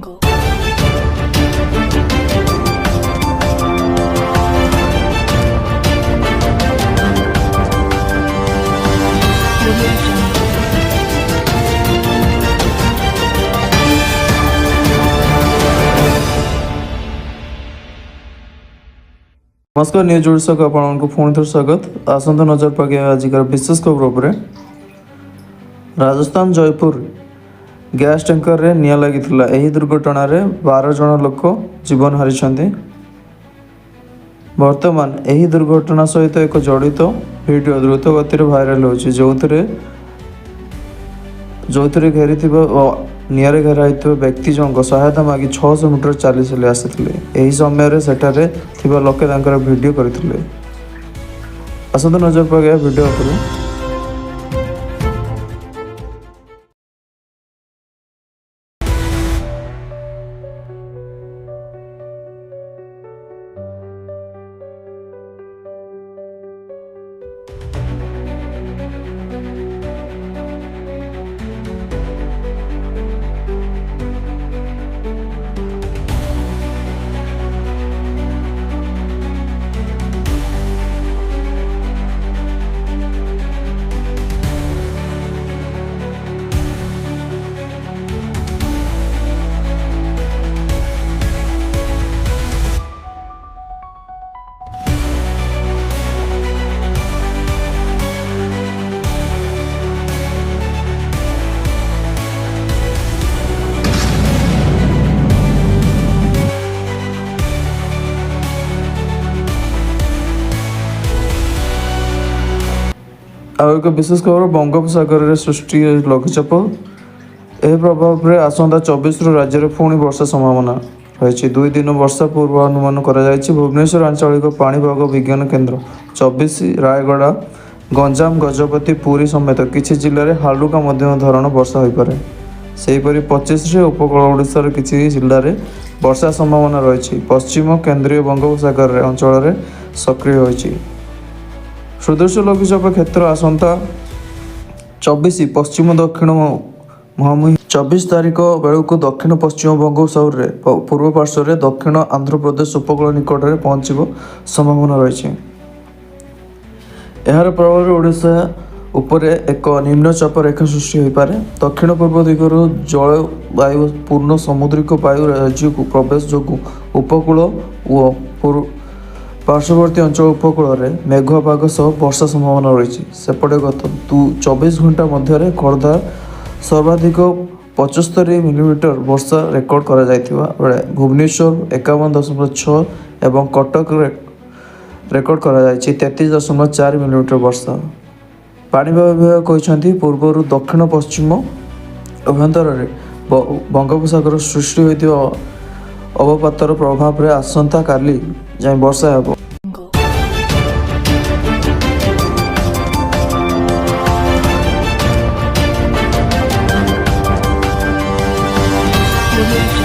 Jungle. Audio Jungle. नमस्कार news Odisha को आपको पुणी थर स्वागत। आसंता नजर पके आजिकार विशेष खबर उपर राजस्थान जयपुर गैस टैंकर रे निया लागिथिला। एही दुर्घटना रे 12 जन लोक जीवन हारिछन्ते। वर्तमान एही दुर्घटना सहित एक जड़ित वीडियो द्रुत गति रे भाइराल होछि जोथिरे घेरिथिबा नियारे घेराइथिबा व्यक्ति जनक सहायता मागी 600 मीटर चली चली आसिथिले। एही समय रे सेठारे थिबा लोके तांकर वीडियो करथिले। आसंता नजर पके वीडियो उपर एक विशेष खबर बंगोपसागर में सृष्टि लघुचाप। यह प्रभाव में आसंता 24 राज्य में पुणी वर्षा संभावना रही। 2 दिन वर्षा पूर्वानुमान कर भुवनेश्वर आंचलिक पाणीपाग विज्ञान केन्द्र 24 रायगड़ा गंजाम गजपति पुरी समेत किसी जिले में हालुका मध्यम धरण वर्षा हो पारे। सेहीपरि 25 उपकूल ओडिशार किसी जिले में वर्षा संभावना रही। पश्चिम केन्द्रीय बंगोपसागर अंचल में सक्रिय होइछि। सदृश लघुचाप क्षेत्र आसंता 24 पश्चिम दक्षिण महामुही 24 तारीख बेलू दक्षिण पश्चिम बंगोपसागर पूर्व पार्श्व में दक्षिण आंध्र प्रदेश उपकूल निकट में पहुंचब संभावना रही। यार प्रभाव ओडिशा उपरे एक निम्नचाप रेखा सृष्टि हो पारे। दक्षिण पूर्व दिगर जलवायु पूर्ण समुद्रिक वायु राज्य को प्रवेश जो उपकूल और पार्श्ववर्ती अंचल उपकूल में मेघुआ पाग सह वर्षा संभावना रही। सेपटे गत 24 घंटा मध्य खोर्धा सर्वाधिक 75 मिलीमीटर वर्षा रेकर्ड करा जायथिबा बेले भुवनेश्वर 51.6 एवं कटक रेकर्ड करा जायछि 33.4 मिलीमीटर वर्षा। पाणीपाग विभाग कहते पूर्वर दक्षिण पश्चिम अभ्यंतर बंगोपसागर सृष्टि होइथिबा अवपातर प्रभाव में आसंता काली जाए वर्षा हेब। Jungle.